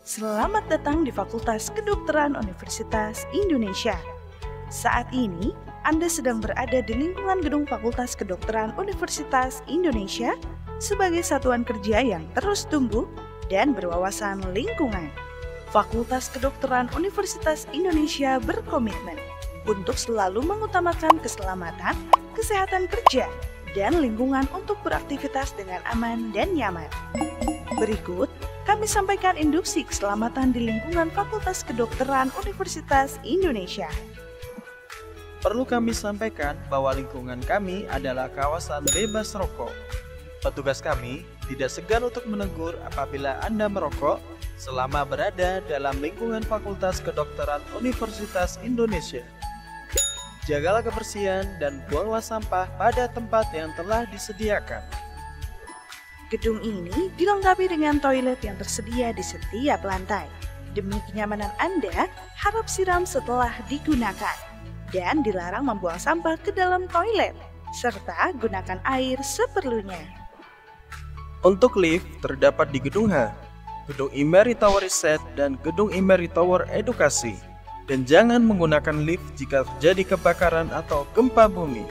Selamat datang di Fakultas Kedokteran Universitas Indonesia. Saat ini, Anda sedang berada di lingkungan gedung Fakultas Kedokteran Universitas Indonesia sebagai satuan kerja yang terus tumbuh dan berwawasan lingkungan. Fakultas Kedokteran Universitas Indonesia berkomitmen untuk selalu mengutamakan keselamatan, kesehatan kerja, dan lingkungan untuk beraktivitas dengan aman dan nyaman. Berikut, kami sampaikan induksi keselamatan di lingkungan Fakultas Kedokteran Universitas Indonesia. Perlu kami sampaikan bahwa lingkungan kami adalah kawasan bebas rokok. Petugas kami tidak segan untuk menegur apabila Anda merokok selama berada dalam lingkungan Fakultas Kedokteran Universitas Indonesia. Jagalah kebersihan dan buanglah sampah pada tempat yang telah disediakan. Gedung ini dilengkapi dengan toilet yang tersedia di setiap lantai. Demi kenyamanan Anda, harap siram setelah digunakan. Dan dilarang membuang sampah ke dalam toilet, serta gunakan air seperlunya. Untuk lift terdapat di Gedung H, Gedung Imeri Tower Riset, dan Gedung Imeri Tower Edukasi. Dan jangan menggunakan lift jika terjadi kebakaran atau gempa bumi.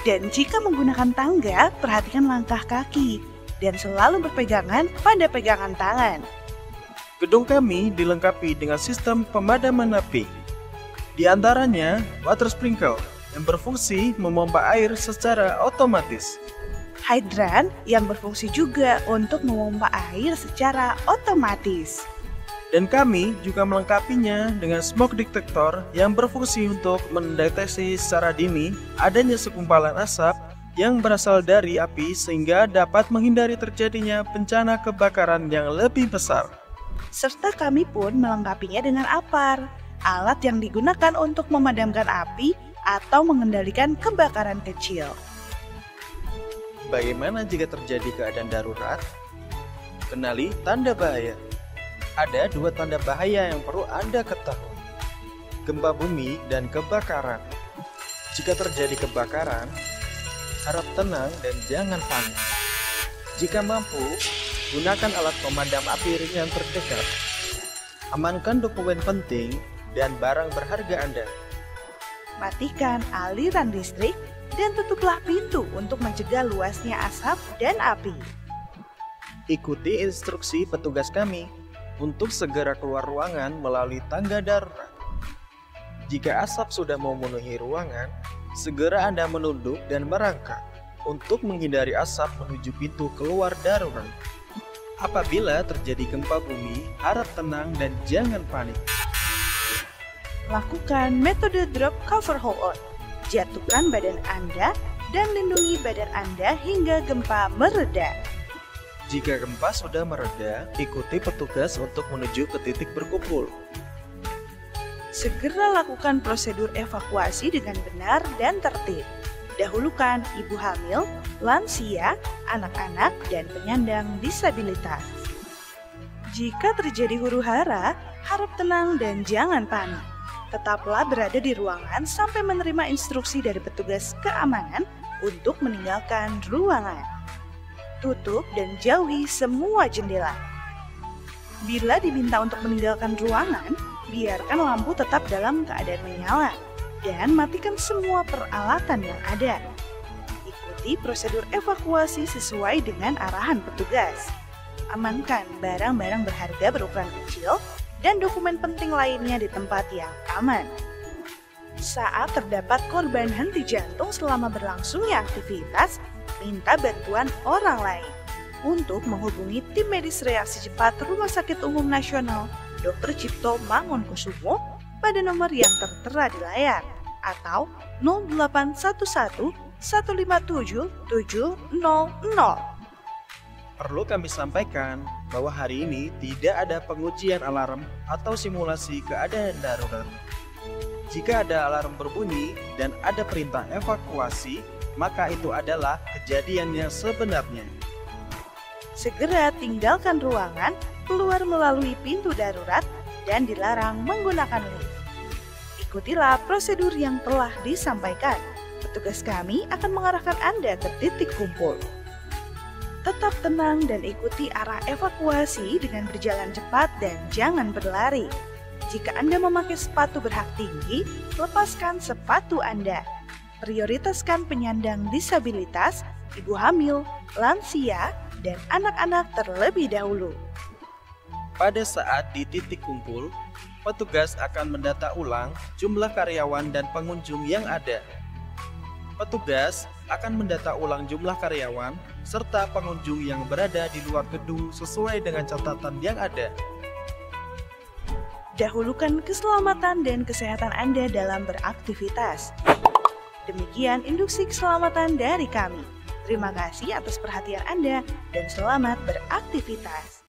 Dan jika menggunakan tangga, perhatikan langkah kaki dan selalu berpegangan pada pegangan tangan. Gedung kami dilengkapi dengan sistem pemadaman api. Di antaranya, water sprinkle yang berfungsi memompa air secara otomatis. Hidran yang berfungsi juga untuk memompa air secara otomatis. Dan kami juga melengkapinya dengan smoke detector yang berfungsi untuk mendeteksi secara dini adanya segumpalan asap yang berasal dari api sehingga dapat menghindari terjadinya bencana kebakaran yang lebih besar. Serta kami pun melengkapinya dengan APAR, alat yang digunakan untuk memadamkan api atau mengendalikan kebakaran kecil. Bagaimana jika terjadi keadaan darurat? Kenali tanda bahaya. Ada dua tanda bahaya yang perlu Anda ketahui. Gempa bumi dan kebakaran. Jika terjadi kebakaran, harap tenang dan jangan panik. Jika mampu, gunakan alat pemadam api ringan terdekat. Amankan dokumen penting dan barang berharga Anda. Matikan aliran listrik dan tutuplah pintu untuk mencegah luasnya asap dan api. Ikuti instruksi petugas kami untuk segera keluar ruangan melalui tangga darurat. Jika asap sudah memenuhi ruangan, segera Anda menunduk dan merangkak untuk menghindari asap menuju pintu keluar darurat. Apabila terjadi gempa bumi, harap tenang dan jangan panik. Lakukan metode drop cover hold on. Jatuhkan badan Anda dan lindungi badan Anda hingga gempa mereda. Jika gempa sudah mereda, ikuti petugas untuk menuju ke titik berkumpul. Segera lakukan prosedur evakuasi dengan benar dan tertib. Dahulukan ibu hamil, lansia, anak-anak, dan penyandang disabilitas. Jika terjadi huru-hara, harap tenang dan jangan panik. Tetaplah berada di ruangan sampai menerima instruksi dari petugas keamanan untuk meninggalkan ruangan. Tutup dan jauhi semua jendela. Bila diminta untuk meninggalkan ruangan, biarkan lampu tetap dalam keadaan menyala dan matikan semua peralatan yang ada. Ikuti prosedur evakuasi sesuai dengan arahan petugas. Amankan barang-barang berharga berukuran kecil dan dokumen penting lainnya di tempat yang aman. Saat terdapat korban henti jantung selama berlangsungnya aktivitas, minta bantuan orang lain. Untuk menghubungi tim medis reaksi cepat Rumah Sakit Umum Nasional Dr. Cipto Mangunkusumo pada nomor yang tertera di layar atau 0811 157 700. Perlu kami sampaikan bahwa hari ini tidak ada pengujian alarm atau simulasi keadaan darurat. Jika ada alarm berbunyi dan ada perintah evakuasi, maka itu adalah kejadian yang sebenarnya. Segera tinggalkan ruangan, keluar melalui pintu darurat, dan dilarang menggunakan lift. Ikutilah prosedur yang telah disampaikan. Petugas kami akan mengarahkan Anda ke titik kumpul. Tetap tenang dan ikuti arah evakuasi dengan berjalan cepat dan jangan berlari. Jika Anda memakai sepatu berhak tinggi, lepaskan sepatu Anda. Prioritaskan penyandang disabilitas, ibu hamil, lansia, dan anak-anak terlebih dahulu. Pada saat di titik kumpul, petugas akan mendata ulang jumlah karyawan dan pengunjung yang ada. Petugas akan mendata ulang jumlah karyawan serta pengunjung yang berada di luar gedung sesuai dengan catatan yang ada. Dahulukan keselamatan dan kesehatan Anda dalam beraktivitas. Demikian induksi keselamatan dari kami. Terima kasih atas perhatian Anda dan selamat beraktivitas.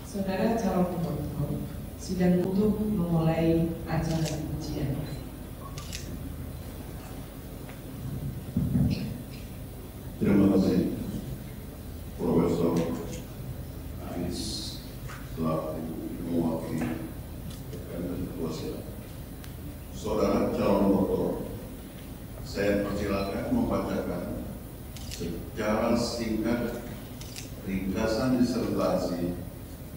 Saudara calon dokter, sidang untuk memulai acara ujian. Terima kasih, Profesor Anies selaku mewakili rekan kuasa. Saudara calon dokter, saya persilakan membacakan secara singkat ringkasan disertasi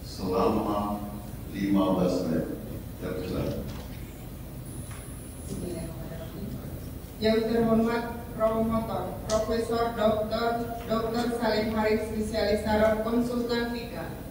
selama 15 menit. Terima. Yang terhormat Promotor Profesor Dr. Salim Haris, spesialis saraf konsultan 3.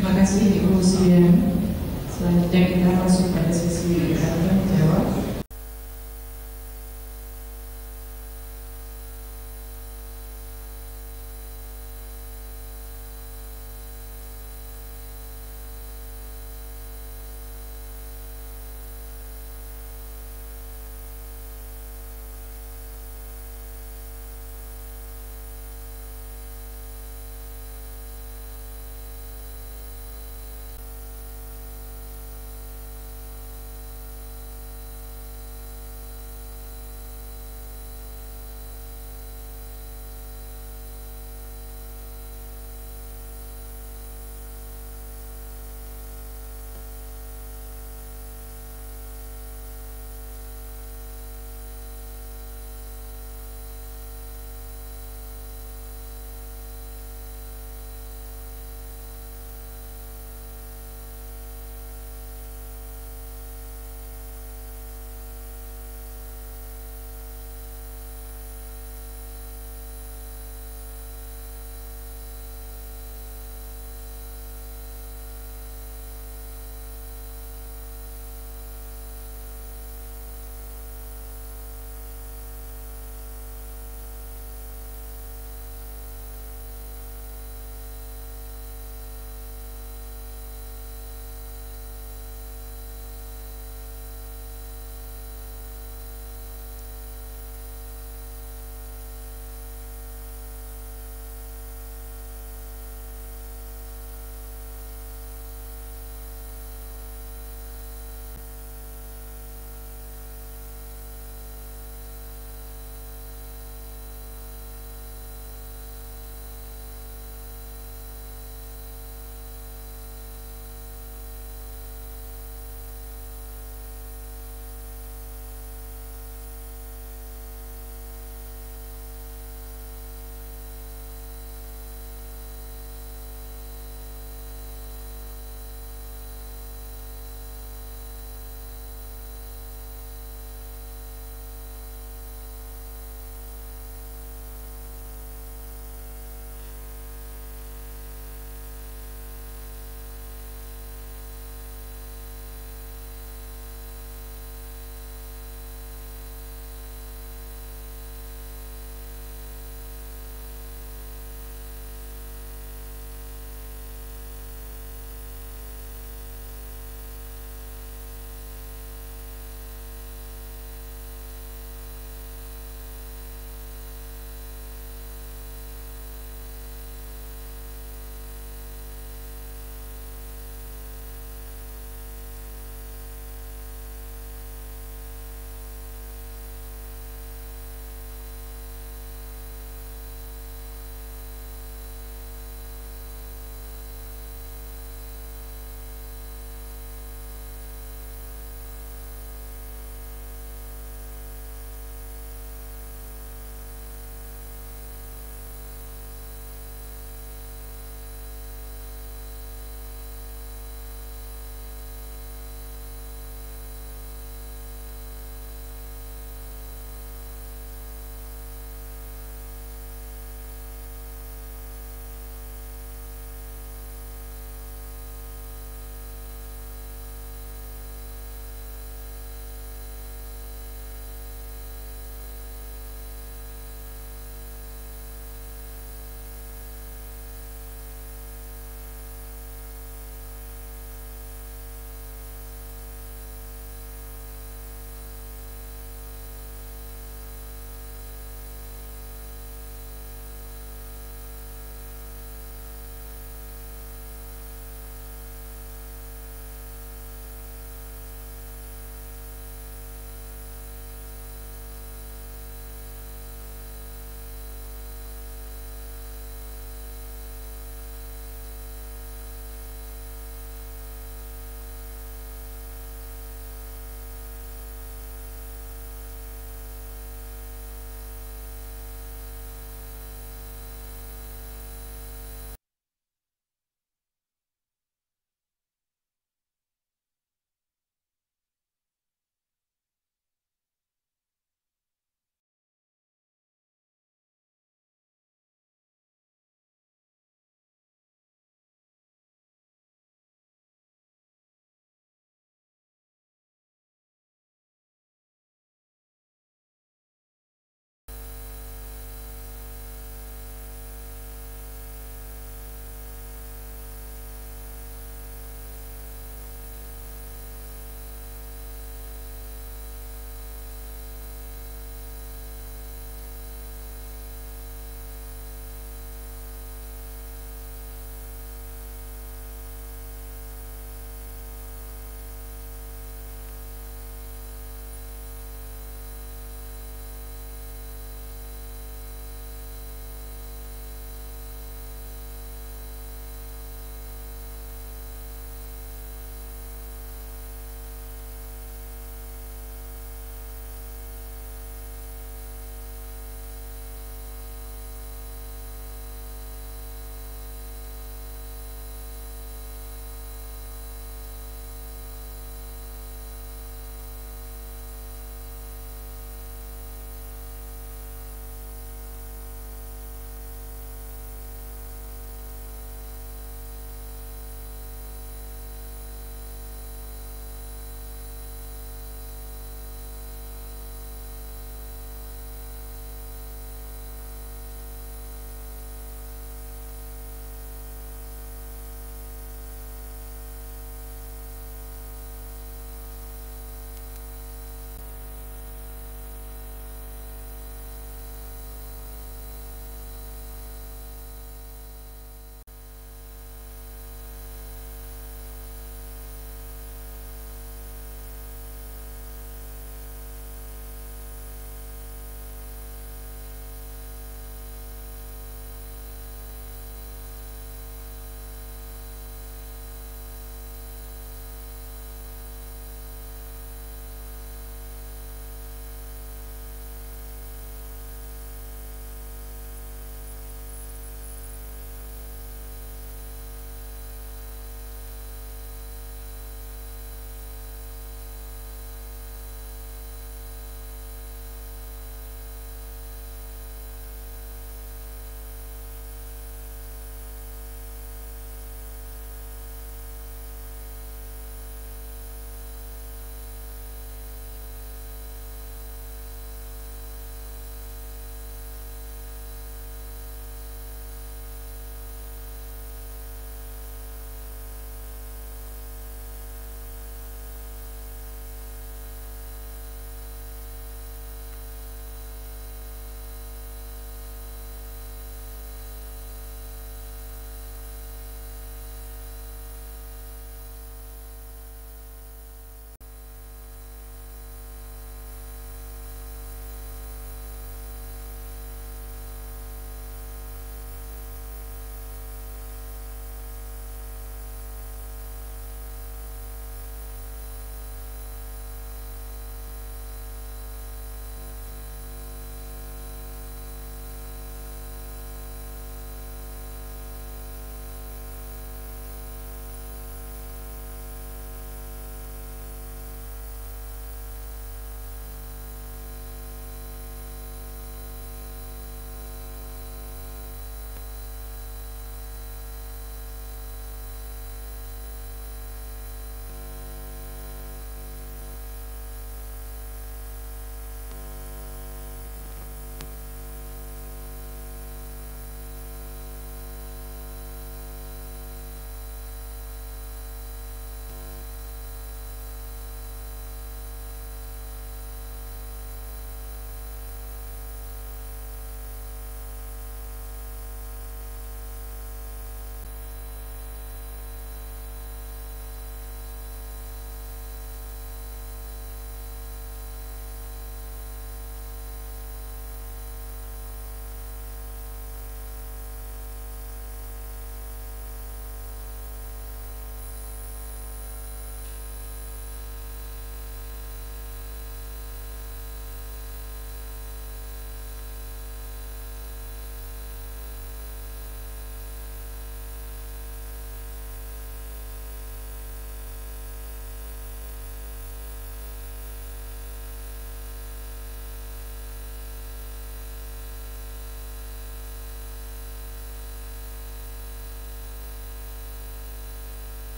Terima kasih Ibu Sian. Selanjutnya kita masuk pada sesi tanya jawab.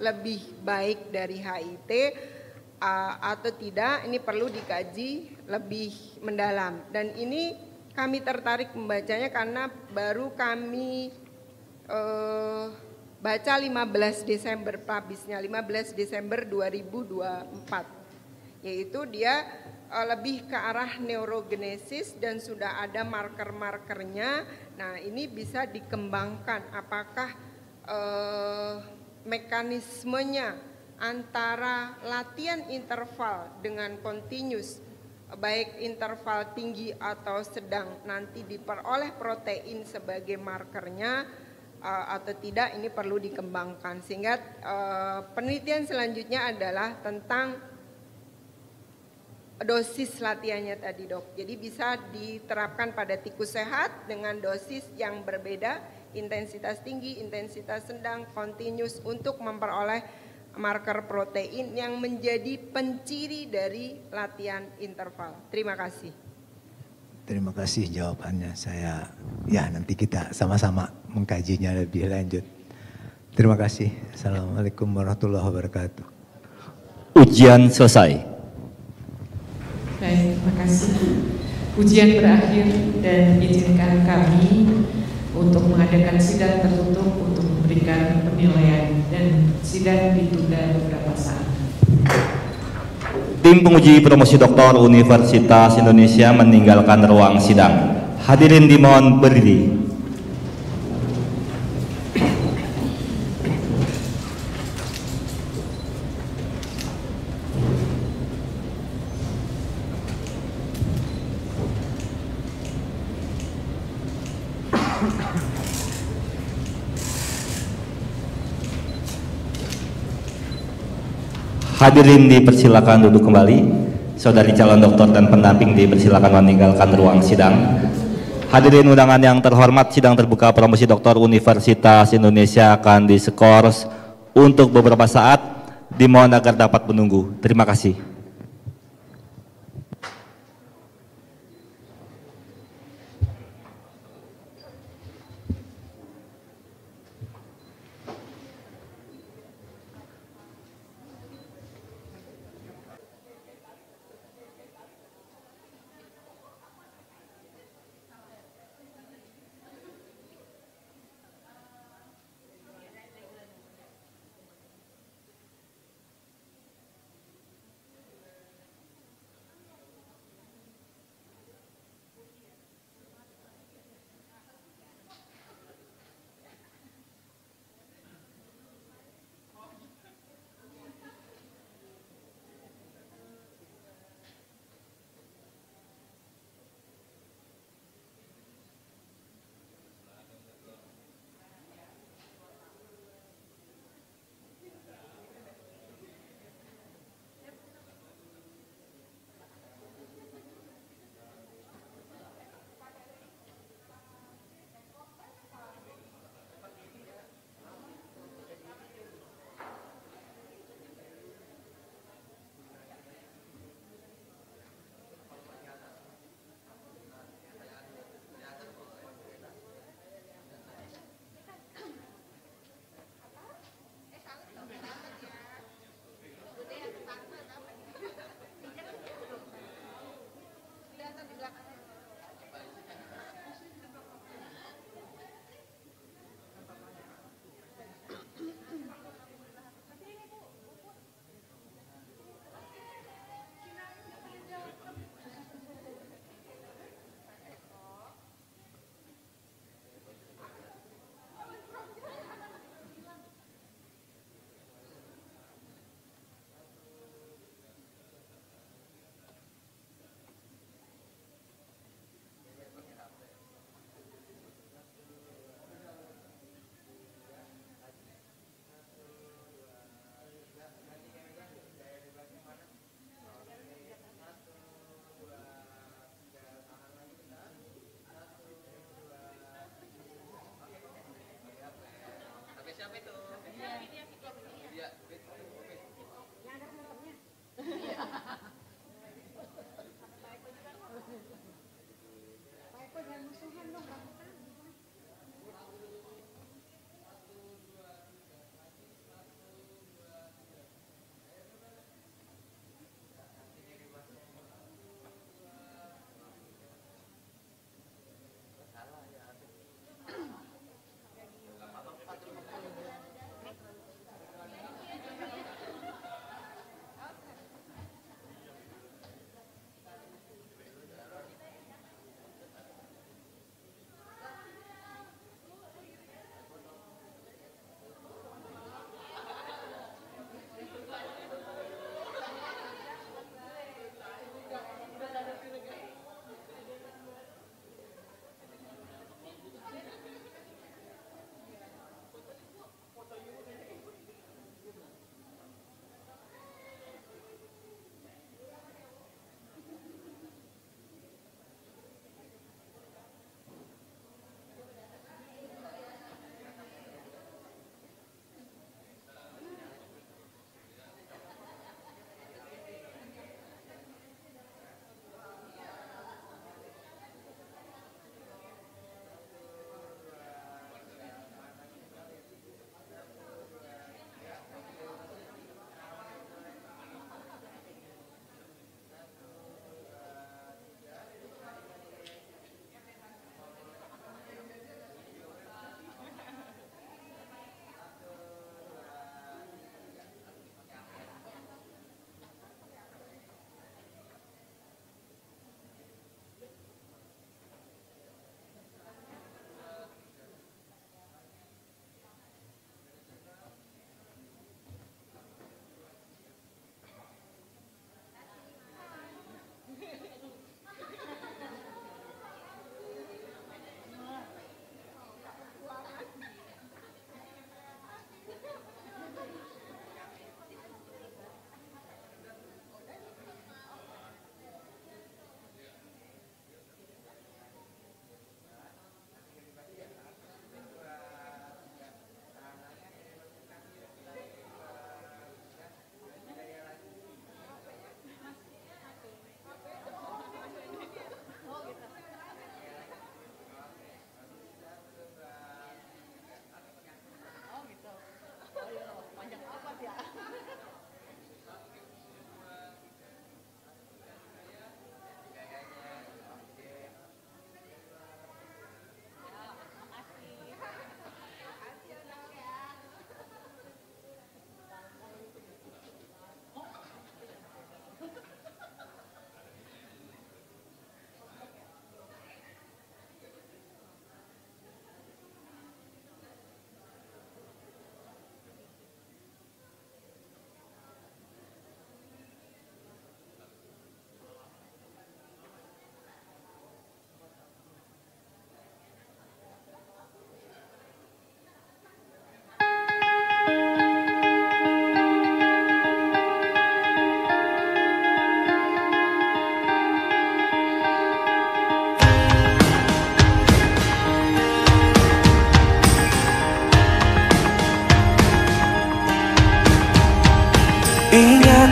lebih baik dari HIT atau tidak, ini perlu dikaji lebih mendalam. Dan ini kami tertarik membacanya karena baru kami baca 15 Desember, publishnya 15 Desember 2024, yaitu dia lebih ke arah neurogenesis dan sudah ada marker-markernya. Nah, ini bisa dikembangkan apakah mekanismenya antara latihan interval dengan continuous, baik interval tinggi atau sedang, nanti diperoleh protein sebagai markernya atau tidak, ini perlu dikembangkan. Sehingga penelitian selanjutnya adalah tentang dosis latihannya tadi, Dok. Jadi bisa diterapkan pada tikus sehat dengan dosis yang berbeda, intensitas tinggi, intensitas sedang, continuous, untuk memperoleh marker protein yang menjadi penciri dari latihan interval. Terima kasih. Terima kasih jawabannya. Nanti kita sama-sama mengkajinya lebih lanjut. Terima kasih. Assalamualaikum warahmatullahi wabarakatuh. Ujian selesai. Baik, terima kasih. Ujian berakhir dan izinkan kami untuk mengadakan sidang tertutup untuk memberikan penilaian, dan sidang ditunda beberapa saat. Tim penguji promosi doktor Universitas Indonesia meninggalkan ruang sidang. Hadirin dimohon berdiri. Hadirin dipersilakan duduk kembali. Saudari calon doktor dan pendamping dipersilakan meninggalkan ruang sidang. Hadirin undangan yang terhormat, sidang terbuka promosi doktor Universitas Indonesia akan diskors untuk beberapa saat. Dimohon agar dapat menunggu. Terima kasih.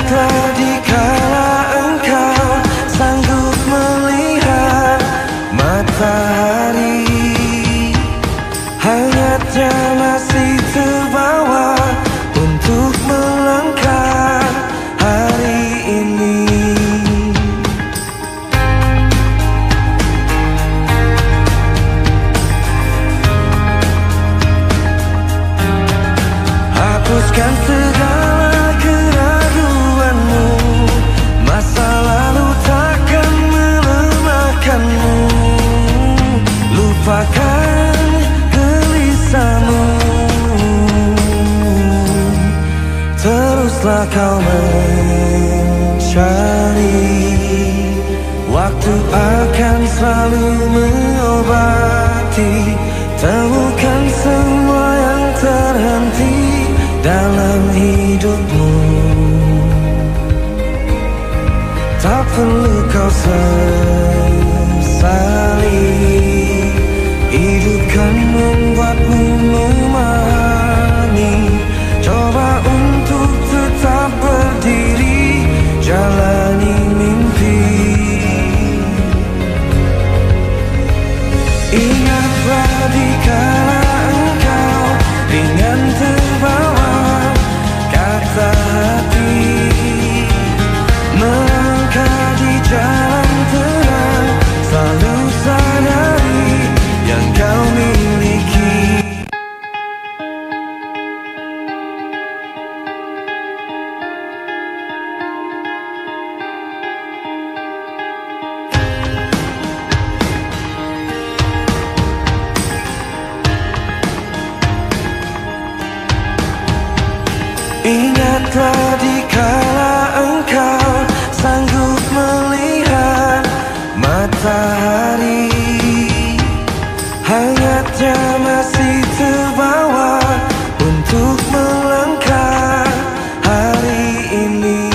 Ingatlah dikala engkau sanggup melihat matahari, hangatnya masih terbawa untuk melangkah hari ini. Hapuskan segala keraguanmu, masa lalu takkan melemahkanmu. Lupakan gelisahmu, teruslah kau mencari. Waktu akan selalu mengobati, temukan semua yang terhenti dalam hidupmu. Tak perlu kau sesali, hidup kan membuatmu memahami. Coba untuk tetap berdiri, jalani mimpi. Ingatlah dikala engkau ringan terbawa kata hati, melangkah di jalan terang, selalu sadari yang kau miliki. Ingatlah dikala engkau sanggup melihat matahari, hangatnya masih terbawa untuk melangkah hari ini.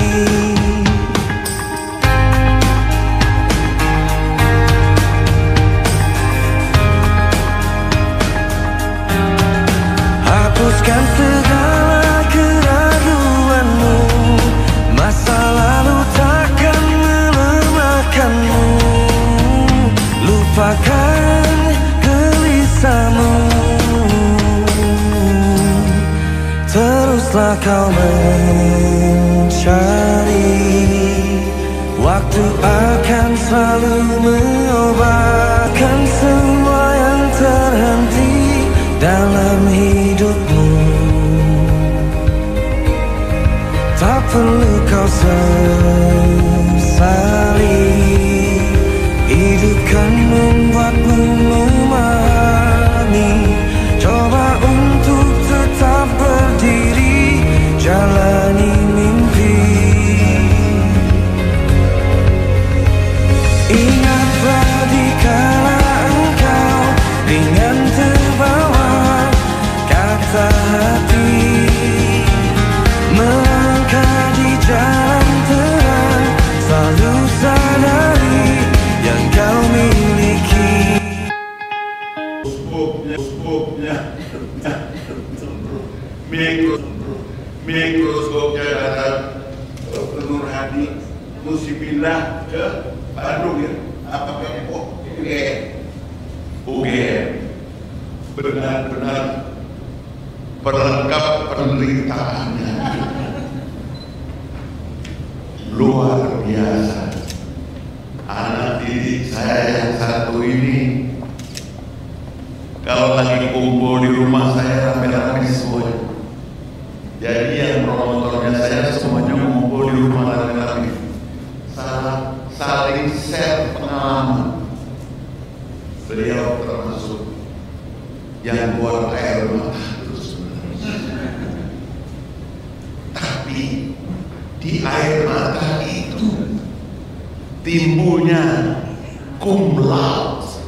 Hapuskan segala keraguanmu, masa lalu takkan melemahkanmu. Lupakan gelisahmu, teruslah kau mencari. Waktu akan selalu mengobatkan semua yang terhenti dalam hidupmu. Tak perlu kau sesali, hidup kan membuatmu memahami. Coba untuk tetap berdiri, jalani mimpi. Ingatlah dikala engkau ringan terbawa kata hati, melangkah di jalan terang, selalu sadari yang kau miliki. Mikroskopnya datang ke Nur Hadi, mesti pindah ke Bandung ya. Apa UGM benar-benar perlengkap penderitaannya luar biasa. Anak didik saya yang satu ini kalau lagi kumpul di rumah saya rame-rame semua. Jadi yang promotornya saya semuanya ngumpul di rumah rame-rame, saling share pengalaman. Beliau termasuk yang buat air mata terus. Tapi di air mata itu timbulnya cum laude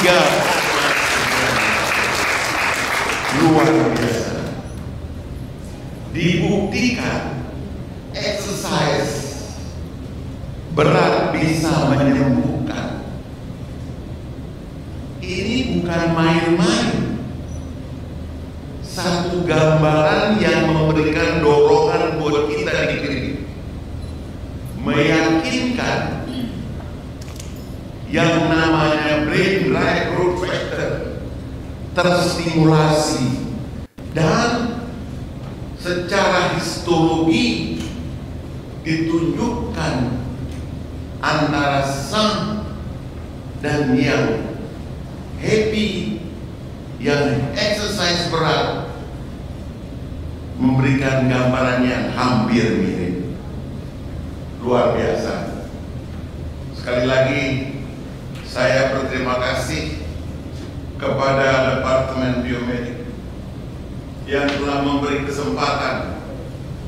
3, luar biasa. Dibuktikan exercise berat bisa menyembuhkan. Ini bukan main-main. Satu gambaran yang memberikan dorongan buat kita di klinik. yang namanya brain right growth factor terstimulasi, dan secara histologi ditunjukkan antara sang dan yang happy, yang exercise berat, memberikan gambaran yang hampir mirip. Luar biasa. Sekali lagi saya berterima kasih kepada Departemen Biomedik yang telah memberi kesempatan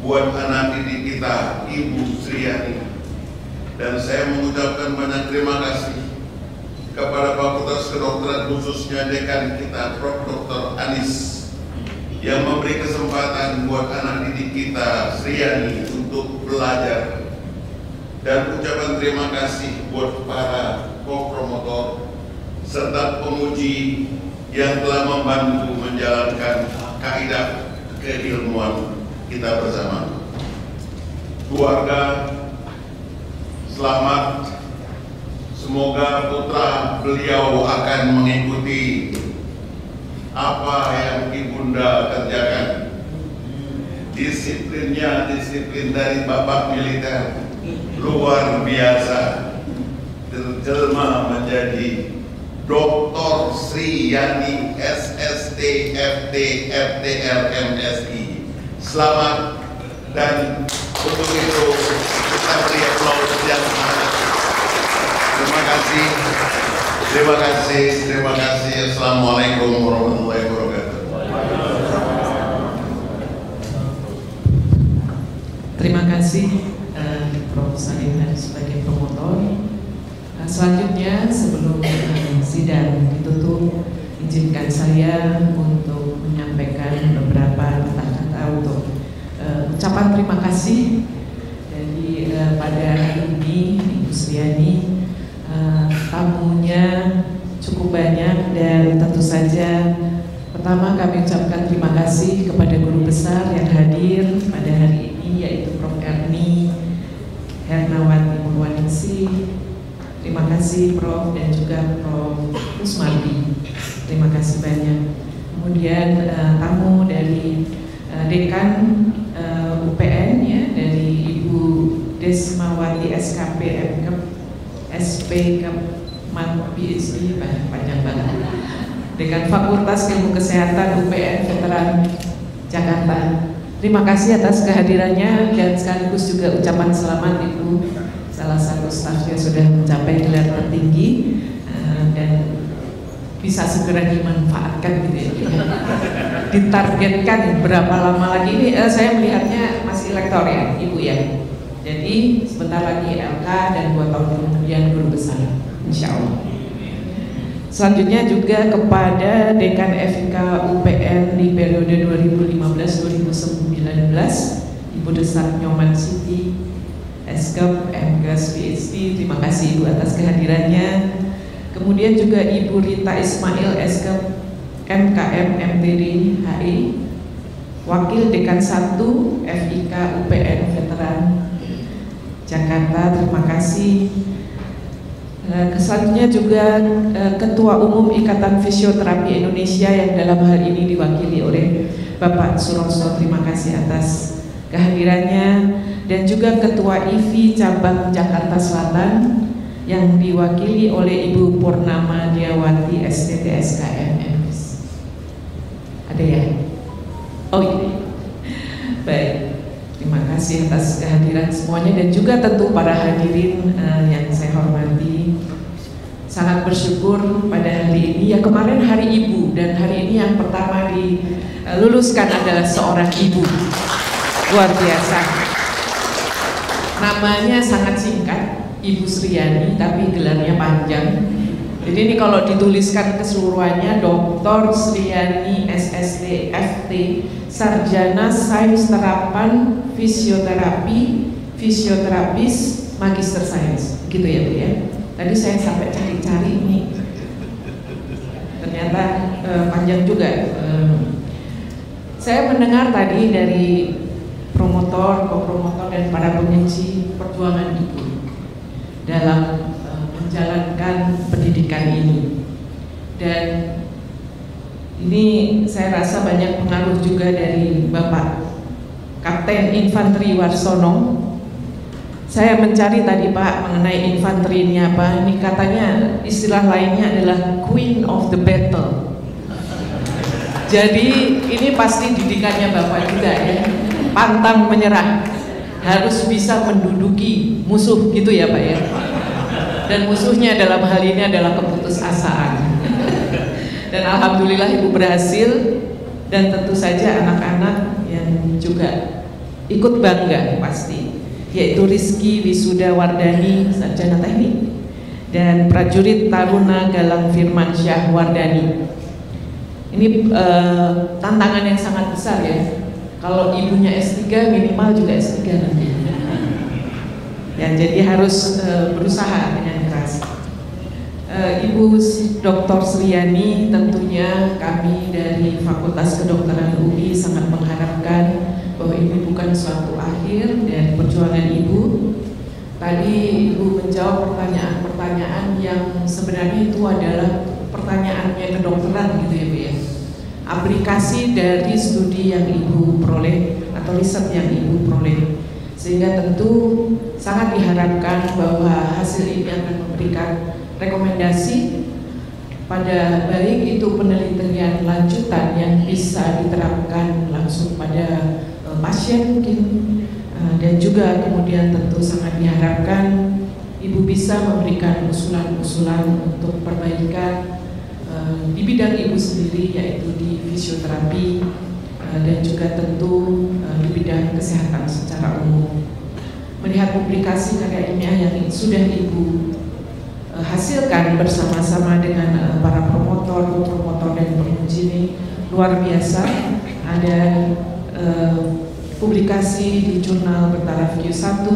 buat anak didik kita, Ibu Sriani. Dan saya mengucapkan banyak terima kasih kepada Fakultas Kedokteran, khususnya dekan kita, Prof. Dr. Anis, yang memberi kesempatan buat anak didik kita, Sriani, untuk belajar. Dan ucapan terima kasih buat para co-promotor serta penguji yang telah membantu menjalankan kaidah keilmuan kita bersama. Keluarga, selamat. Semoga putra beliau akan mengikuti apa yang ibunda kerjakan. Disiplinnya disiplin dari bapak militer luar biasa, terjelma menjadi Dr. Sriani SST FT FTL MSI. Selamat, dan untuk itu kita beri aplaus yang hangat. Terima kasih, terima kasih, terima kasih. Assalamualaikum warahmatullahi wabarakatuh. Terima kasih Prof. Salim sebagai promotor. Selanjutnya sebelum sidang ditutup, izinkan saya untuk menyampaikan beberapa kata-kata untuk ucapan terima kasih. Jadi pada hari ini Ibu Sriani tamunya cukup banyak, dan tentu saja pertama kami ucapkan terima kasih kepada guru besar yang hadir pada hari ini, yaitu Prof. Erni Hernawati Purwaningsih. Terima kasih Prof. dan juga Prof. Kusmardi. Terima kasih banyak. Kemudian tamu dari Dekan UPN ya, dari Ibu Desmawati SKP MKep SP Kepman PhD, panjang banget. Dekan Fakultas Ilmu Kesehatan UPN Veteran Jakarta. Terima kasih atas kehadirannya, dan sekaligus juga ucapan selamat Ibu, salah satu stafnya sudah mencapai gelar tertinggi dan bisa segera dimanfaatkan gitu ya. Ditargetkan berapa lama lagi ini, saya melihatnya masih lektor ya Ibu ya. Jadi sebentar lagi LK dan 2 tahun kemudian guru besar, insya Allah. Selanjutnya juga kepada Dekan FIK UPN di periode 2015-2019, Ibu Desak Nyoman Siti, Eskep MGas PhD. Terima kasih Ibu atas kehadirannya. Kemudian juga Ibu Rita Ismail Eskep MKM MTD HI, Wakil Dekan 1 FIK UPN Veteran Jakarta. Terima kasih. Selanjutnya juga Ketua Umum Ikatan Fisioterapi Indonesia yang dalam hal ini diwakili oleh Bapak Suroso. Terima kasih atas kehadirannya. Dan juga Ketua IVI Cabang Jakarta Selatan yang diwakili oleh Ibu Purnama Diawati STT SKM MS. Ada ya? Oh iya. Baik. Terima kasih atas kehadiran semuanya, dan juga tentu para hadirin yang saya hormati. Sangat bersyukur pada hari ini, ya kemarin Hari Ibu, dan hari ini yang pertama diluluskan adalah seorang ibu. Luar biasa. Namanya sangat singkat, Ibu Sriani, tapi gelarnya panjang. Jadi ini kalau dituliskan keseluruhannya, Dr. Sriani SST FT, Sarjana Sains Terapan Fisioterapi, Fisioterapis, Magister Sains, gitu ya Bu ya. Tadi saya sampai cari-cari ini, ternyata panjang juga. Saya mendengar tadi dari promotor, co-promotor dan para pengisi perjuangan Ibu dalam menjalankan pendidikan ini. Dan ini saya rasa banyak pengaruh juga dari Bapak Kapten Infanteri Warsono. Saya mencari tadi Pak mengenai infanteri ini apa. Ini katanya istilah lainnya adalah Queen of the Battle. Jadi ini pasti didikannya Bapak juga ya. Pantang menyerah, harus bisa menduduki musuh gitu ya Pak ya. Dan musuhnya dalam hal ini adalah keputusasaan. Dan alhamdulillah Ibu berhasil, dan tentu saja anak-anak yang juga ikut bangga pasti, yaitu Rizky Wisuda Wardani sarjana teknik dan prajurit Taruna Galang Firmansyah Wardani. Ini tantangan yang sangat besar ya. Kalau ibunya S3 minimal juga S3 nanti. Ya, jadi harus berusaha dengan keras. Ibu Dr. Sriani, tentunya kami dari Fakultas Kedokteran UI sangat mengharapkan bahwa ini bukan suatu akhir dari perjuangan Ibu. Tadi Ibu menjawab pertanyaan-pertanyaan yang sebenarnya itu adalah pertanyaannya kedokteran gitu ya Bu ya. Aplikasi dari studi yang Ibu peroleh atau riset yang Ibu peroleh, sehingga tentu sangat diharapkan bahwa hasil ini akan memberikan rekomendasi pada baik itu penelitian lanjutan yang bisa diterapkan langsung pada pasien mungkin, dan juga kemudian tentu sangat diharapkan Ibu bisa memberikan usulan-usulan untuk perbaikan di bidang Ibu sendiri, yaitu di fisioterapi dan juga tentu di bidang kesehatan secara umum. Melihat publikasi karya ilmiah yang sudah Ibu hasilkan bersama-sama dengan para promotor dan penguji ini luar biasa. Ada publikasi di jurnal bertaraf Q1.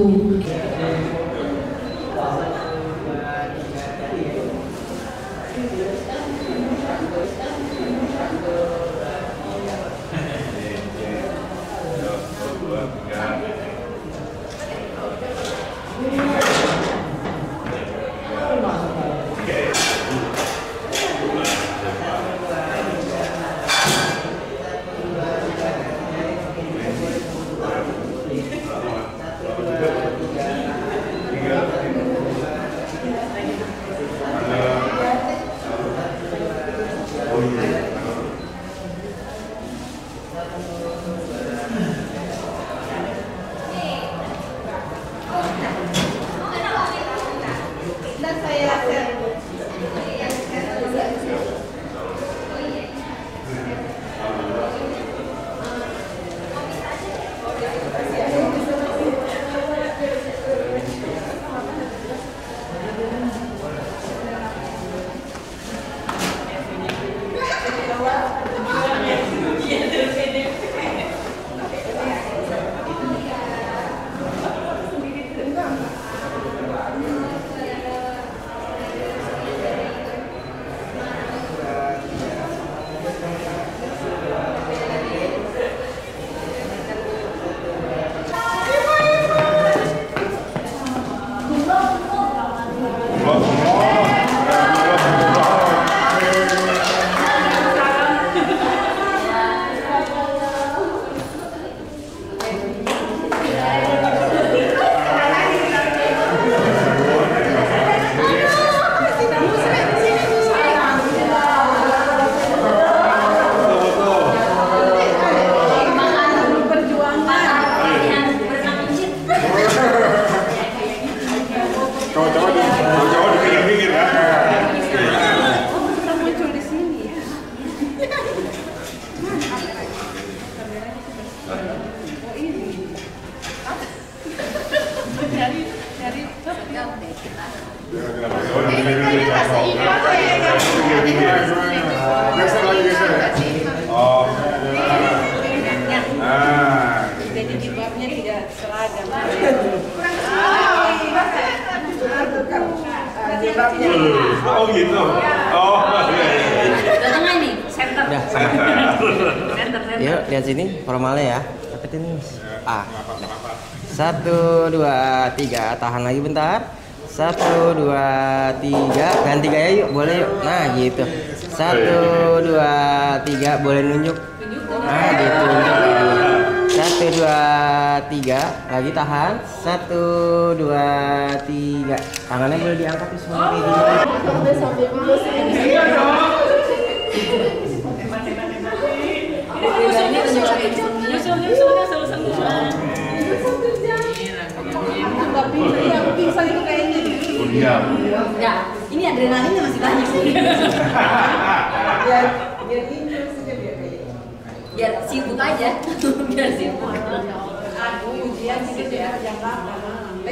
Jadi jilbabnya tidak seragam. Oh gitu. Oh. Datangnya nih, center. Udah, Center. Yuk lihat sini formalnya ya. Dapetin A. 1, 2, 3, tahan lagi bentar. 1, 2, 3. Ganti gaya yuk, boleh yuk. Nah gitu. 1, 2, 3. Boleh nunjuk. Nah gitu. 1, 2, 3. Lagi tahan. 1, 2, 3. Tangannya boleh diangkat di semua kayak gini. Pingsan itu kayaknya. Ya, ini adrenalinnya masih banyak sih. Biar sibuk aja. Biar sibuk. Aduh, ujian sih ya jam 8.